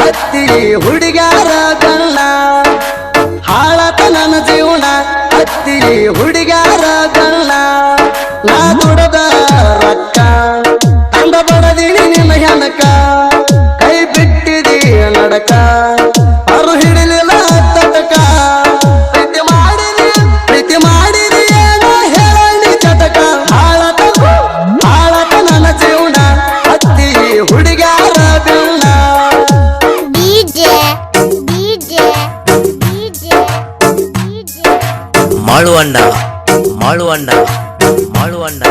ಹತ್ತಿ ಹುಡುಗ್ಯಾರ ಬೆನ್ನ ಹಾಳತ ನನ್ನ ಜೀವನ ಹತ್ತಿ ಹುಡುಗ್ಯಾರ ಬೆನ್ನ ನಾ ದುಡದ ರೊಕ್ಕ ತಂದ ಬಡದಿನಿ ನಿನ್ನ ಹೆಣಕ ಕೈ ಬಿಟ್ಟಿದಿ ನಡಕ ಅವರು ಹಿಡಿಲಿಲ್ಲ ತಟಕ ಪ್ರೀತಿ ಮಾಡಿದಿ ಏನೋ ಹೇಳಿ ಚಟಕ ಹಾಳತ ನನ್ನ ಜೀವನ ಹತ್ತಿ ಹುಡುಗ್ಯಾರ ಬೆನ್ನ ಮಾಳುವಂಡ ಮಾಳುವಂಡ ಮಾಳುವಂಡ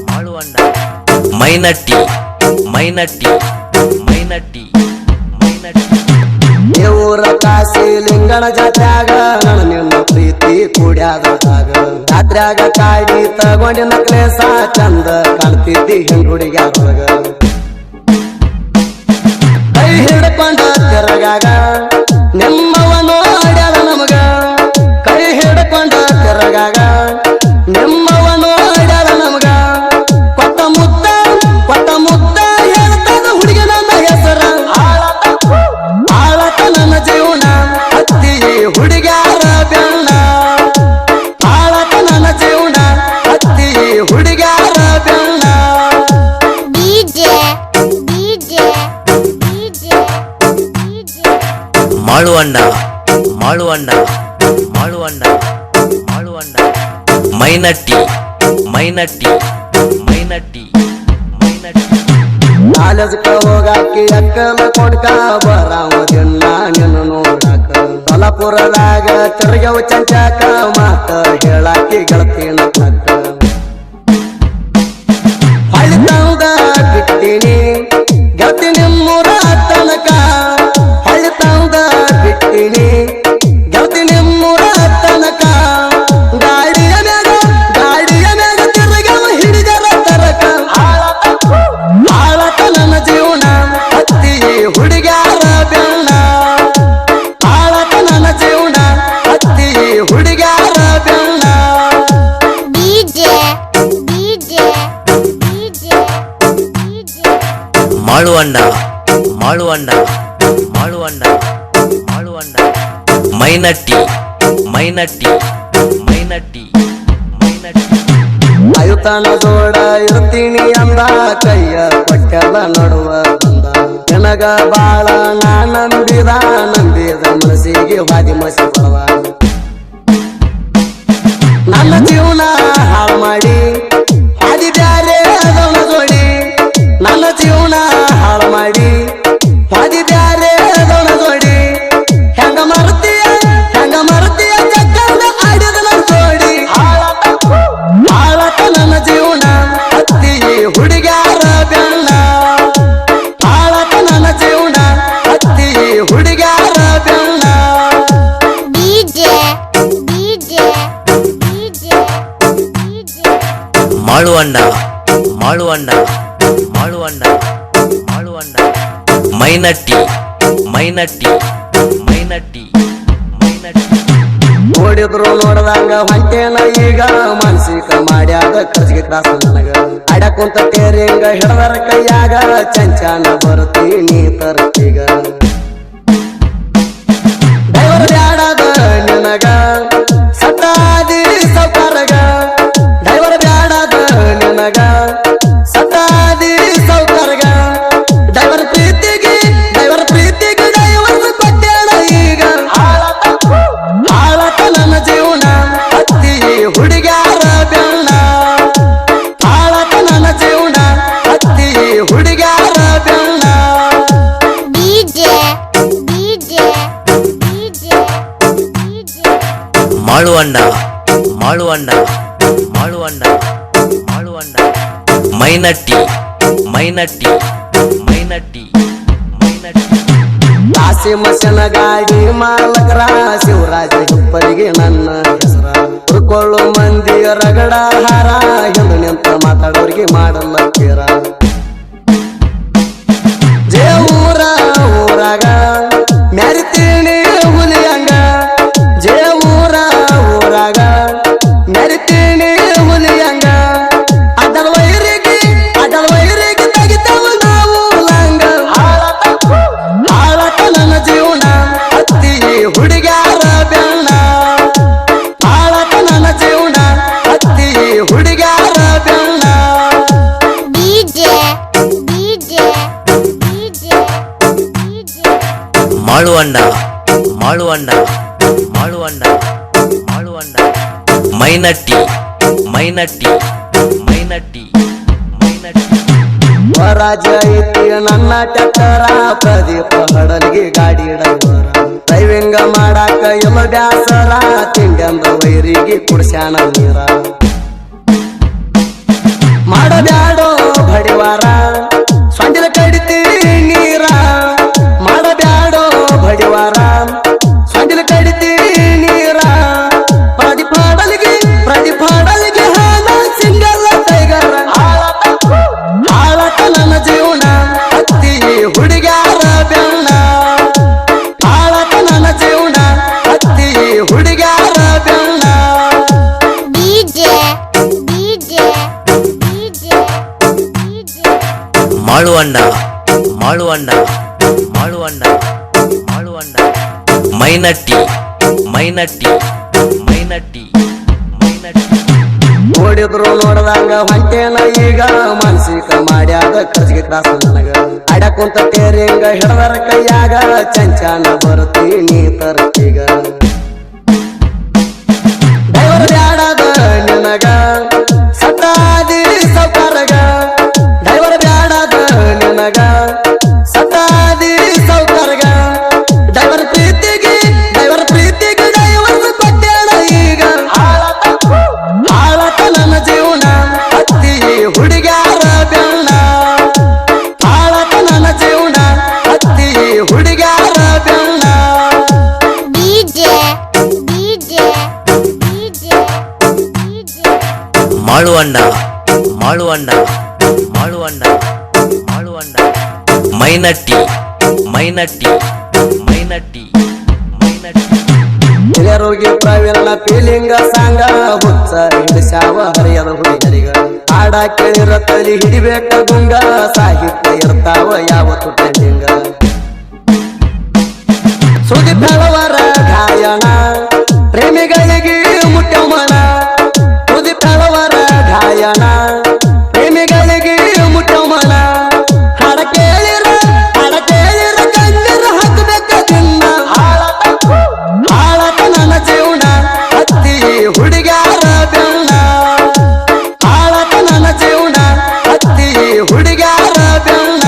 ಮಾಳುವಂಡ ಮೈನಟ್ಟಿ ಮೈನಟ್ಟಿ ಮೈನಟ್ಟಿ ಮೈನಟ್ಟಿ ದೇವರ ಕಾಸಿ ಲಿಂಗಣ ಜಾತ್ಯಾಗ ನನ್ನ ನಿನ್ನ ಪ್ರೀತಿ ಕೂಡ್ಯಾದಾಗ ಜಾತ್ರ್ಯಾಗ ಕಾಡಿ ತಗೊಂಡಿನ ಕ್ಲೇಸ ಚಂದ ಕಾಣ್ತಿದ್ದಿ ಹೆಣ್ ಹುಡುಗ್ಯಾರೊಳಗ ಕೈ ಹಿಡ್ಕೊಂಡ ತಿರಗಾಗ ನಿಮ್ಮವ ನೋಡ್ಯಾಳ ನಮಗ ಕೈ ಹಿಡ್ಕೊಂಡ ತಿರಗಾಗ ನಿಮ್ಮವ ನೋಡ್ಯಾಳ ನಮಗ ಕೊಟ್ಟ ಮುದ್ದ ಹೇಳ್ತದ ಹುಡುಗಿ ನನ್ನ ಹೆಸರ ಹಾಳತ ನನ್ನ ಜೀವನ ಹತ್ತಿ ಹುಡುಗ್ಯಾರ ಬೆನ್ನ ಹಾಳತ ನನ್ನ ಜೀವನ ಹತ್ತಿ ಹುಡುಗ್ಯಾರ ಬೆನ್ನ ಮಾಳುವಂಡ ಮಾಳುವಂಡ ಮಾಳುವಂಡ ಮಾಳುವಂಡ ಮೈನಟ್ಟಿ ಮೈನಟ್ಟಿ ಮೈನಟ್ಟಿ ಮೈನಟ್ಟಿ ಕಾಲೇಜಕ್ಕ ಹೋಗಾಕಿ ಅಕ್ಕಲ ಕೊಡ್ಕ ಬರಾವದಿನ್ನ ನಿನ್ನ ನೋಡಾಕ ಸೊಲಾಪುರದಾಗ ತಿರ್ಗವ ಚಂಚಾಕ ಮಾತ ಹೇಳಾಕಿ ಗೆಳತಿನ ತಕ್ಕ ಹಳ್ಳಿತಾವ್ದ ಬಿಟ್ಟಿನಿ ಗೆಳತಿ ನಿಮ್ಮೂರ ತನಕ ಹಳ್ಳಿತಾವ್ದ ಬಿಟ್ಟಿನಿ ಗೆಳತಿ ನಿಮ್ಮೂರ ತನಕ ಗಾಡಿಯ ಮ್ಯಾಗ ತಿರ್ಗವ ಹಿಡಿದರ ತರಕ ಹಾಳತ ನನ್ನ ಜೀವನ ಹತ್ತಿ ಹುಡುಗ್ಯಾರ ಬೆನ್ನ ಹಾಳತ ನನ್ನ ಜೀವನ ಹತ್ತಿ ಹುಡುಗ್ಯಾರ ಬೆನ್ನ ಮಾಳುವಂಡ ಮಾಳುವಂಡ ಮಾಳುವಂಡ ಮಾಳುವಂಡ ಮೈನಟ್ಟಿ ಮೈನಟ್ಟಿ ಮೈನಟ್ಟಿ ಮೈನಟ್ಟಿ ಆಯುತನ ಜೋಡ ಇರ್ತೀನಿ ಅಂದ ಕೈಯ ಕೊಟ್ಟೆಲ್ಲ ನಡುವ ಬಂದ ನನಗ ಬಾಳ ನಾ ನಂಬಿದ ಮನಸ್ಸಿಗೆ ವಾದಿ ಮಸಿ ಬಡವ ನನ್ನ ಜೀವನ ಹಾಳು ಮಾಡಿ ಹಾದಿ ಬ್ಯಾರೆ ಅದವನ ಜೋಡಿ ನನ್ನ ಜೀವನ ಹಾಳು ಮಾಡಿ ಹಾದಿ ಬ್ಯಾರೆ ಅದವನ ಜೋಡಿ ಹೆಂಗ ಮರ್ತೀಯ ಜಗ್ಗಂದ ಆಡಿದ ನನ್ನ ಜೋಡಿ ಹಾಳತ ನನ್ನ ಜೀವನ ಹತ್ತಿ ಹುಡುಗ್ಯಾರ ಬೆನ್ನ ಹಾಳತ ನನ್ನ ಜೀವನ ಹತ್ತಿ ಹುಡುಗ್ಯಾರ ಬೆನ್ನ ಮಾಳುವಂಡ ಮಾಳುವಂಡ ಮಾಳುವಂಡ ಮಾಳುವಂಡ ಮೈನಟ್ಟಿ ಮೈನಟ್ಟಿ ಮೈನಟ್ಟಿ ಮೈನಟ್ಟಿ ನೋಡಿದ್ರು ನೋಡ್ದಂಗ ಹೊಂಟೇನ ಈಗ ಮಾನಸಿಕ ಮಾಡ್ಯಾದ ಕರ್ಜಿಗೆ ಕ್ರಾಸ ನನಗ ಅಡಕುಂತ ತೇರಿಂಗ ಹಿಡದರ ಕೈಯಾಗ ಚಂಚಾನ ಬರ್ತೀನಿ ತರ್ತೀಗ ಡೈವರ್ ಬ್ಯಾಡದ ನಿನಗ ಸತಾದಿ ಸೌಕರ್ಗ ಡೈವರ್ ಬ್ಯಾಡದ ನಿನಗ ಸತಾದಿ ಸೌಕರ್ಗ ಡೈವರ್ ಪ್ರೀತಿಗೆ ಡೈವರ್ಸ್ ಕೊಟ್ಟೇಣ ಈಗ ಹಾಳತ ನನ್ನ ಜೀವನ ಹತ್ತಿ ಹುಡುಗ್ಯಾರ ಬೆನ್ನ ಹಾಳತ ನನ್ನ ಜೀವನ ಹತ್ತಿ ಹುಡುಗ್ಯಾರ ಬೆನ್ನ ಮಾಳುವಂಡ ಮಾಳುವಂಡ ಮಾಳುವಂಡ ಮಾಳುವಂಡ ಮೈನಟ್ಟಿ ಮೈನಟ್ಟಿ ಮೈನಟ್ಟಿ ಮೈನಟ್ಟಿ ಕಾಸಿ ಮಸನ ಗಾಡಿ ಮಾಲಕರ ಶಿವರಾಜ ಹುಪ್ಪರಿಗೆ ನನ್ನ ಹೆಸರ ಹುರ್ಕೊಳ್ಳು ಮಂದಿ ರಗಡ ಹಾರ ಎಂದು ನಿಂತ ಮಾತಾಡೋರಿಗೆ ಮಾಡಲ್ಲ ಕೇರ ಜೇ ಊರಾಗ ಮ್ಯಾರಿತೀನಿ ಹುಲಿಯಂಗ ಜೇ ಊರಾಗ ಮೆರಿತೀನಿ ಹುಲಿಯಂಗ ಅದರ ವೈರಿಗೆ ತೆಗಿತೇವ ನಾವು ಲಂಗ ಹಾಳತ ಮೈನಟ್ಟಿ ಮೈನಟ್ಟಿ ಮೈನಟ್ಟಿ ಮೈನಟ್ಟಿ ಸ್ವರಾಜ್ಯ ಐತಿ ನನ್ನ ಟ್ಯಾಕ್ಟರ ಪ್ರದೀಪ ಹಡಲ್ಗಿ ಗಾಡಿ ಡ್ರೈವರ ಡ್ರೈವಿಂಗ್ ಮಾಡಾಕ ಎಲ್ಲ ಬ್ಯಾಸರ ತಿಂಡಂದ ವೈರಿಗೆ ಕುಡ್ಸ್ಯಾನ ನೀರ ಮಾಡಬ್ಯಾಡೋ ಬಡಿವಾರ ಸ್ವಂಡಿಲ ಕಡಿತೀವಿ ನೀರ ಮಾಡಬ್ಯಾಡೋ ಬಡಿವಾರ ಸ್ವಂಡಿಲ ಕಡಿತೀವಿ ನೀರ ಪ್ರದೀಪ ಹಡಲ್ಗಿ ಹಾನ ಸಿಂಗಲ್ಲ ಟೈಗರ ಹಾಳತ ನನ್ನ ಜೀವನ ಹತ್ತಿ ಹುಡುಗ್ಯಾರ ಬೆನ್ನ ಹಾಳತ ನನ್ನ ಜೀವನ ಹತ್ತಿ ಹುಡುಗ್ಯಾರ ಬೆನ್ನ DJ ಮಾಳುವಂಡ ಮಾಳುವಂಡ ಮಾಳುವಂಡ ಮಾಳುವಂಡ ಮೈನಟ್ಟಿ ಮೈನಟ್ಟಿ ಮೈನಟ್ಟಿ ಮೈನಟ್ಟಿ ನೋಡಿದ್ರು ನೋಡ್ದಂಗ ಹೊಂಟೇನ ಈಗ ಮಾನಸಿಕ ಮಾಡ್ಯಾದ ಕರ್ಜಿಗೆ ಕ್ರಾಸ ನನಗ ಅಡ ಕುಂತ ತೇರಿಂಗ ಹಿಡದರ ಕೈಯಾಗ ಚಂಚಾನ ಬರ್ತೀನಿ ತರ್ತೀಗ ಡ್ರೈವರ್ ಬ್ಯಾಡದ ನಿನಗ ಸತಾದಿ ಸೌಕರ್ಗ ಡ್ರೈವರ್ ಬ್ಯಾಡದ ನಿನಗ ಸತಾದಿ ಸೌಕರ್ಗ ಡ್ರೈವರ್ ಪ್ರೀತಿಗೆ ಡೈವರ್ಸ್ ಕೊಟ್ಟೇಣ ಈಗ ಹಾಳತ ನನ್ನ ಜೀವನ ಹತ್ತಿ ಹುಡುಗ್ಯಾರ ಬೆನ್ನ ಹಾಳತ ನನ್ನ ಜೀವನ ಹತ್ತಿ ಹುಡುಗ್ಯಾರ ಬೆನ್ನ ಮಾಳುವಂಡ ಮಾಳುವಂಡ ಮಾಳುವಂಡ ಮಾಳುವಂಡ ಮೈನಟ್ಟಿ ಮೈನಟ್ಟಿ ಮೈನಟ್ಟಿ ಮೈನಟ್ಟಿ ಹಿರಿಯರೋಗಿ ಪ್ರವೀಣ ಫೀಲಿಂಗ ಸಾಂಗ ಹುಚ್ಚ ಹಿಡಿಸ್ಯಾವ ಹರಿಯದ ಹುಡುಗರಿಗ ಹಾಡ ಕೇಳಿರ ತಲಿ ಹಿಡಿಬೇಕ ಗುಂಗ ಸಾಹಿತ್ಯ ಇರ್ತಾವ ಯಾವತ್ತು ಟ್ರೆಂಡಿಂಗ ಸುದ್ದಿ ಬೆಳವರ ಗಾಯನ ಪ್ರೇಮಿಗಳಿಗೆ ಮುಟ್ಟಮಣ ಸುದ್ದಿ ಬೆಳವರ ಗಾಯನ ಪ್ರೇಮಿಗಳಿಗೆ ಮುಟ್ಟಮಣ ಹಾಡ ಕೇಳಿರ ಕಣ್ಣೀರ ಹಾಕಬೇಕ ದಿನ ಹಾಳತ ನನ್ನ ಜೀವನ ಹತ್ತಿ ಹುಡುಗ್ಯಾರ ಬೆನ್ನ ಹಾಳತ ನನ್ನ ಜೀವನ ಹತ್ತಿ ಹುಡುಗ್ಯಾರ ಬೆನ್ನ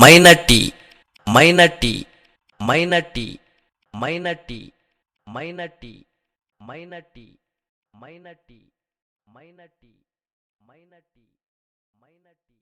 ಮೈನಟ್ಟಿ ಮೈನಟ್ಟಿ ಮೈನಟ್ಟಿ ಮೈನಟ್ಟಿ ಮೈನಟ್ಟಿ ಮೈನಟ್ಟಿ ಮೈನಟ್ಟಿ ಮೈನಟ್ಟಿ ಮೈನಟ್ಟಿ ಮೈನಟ್ಟಿ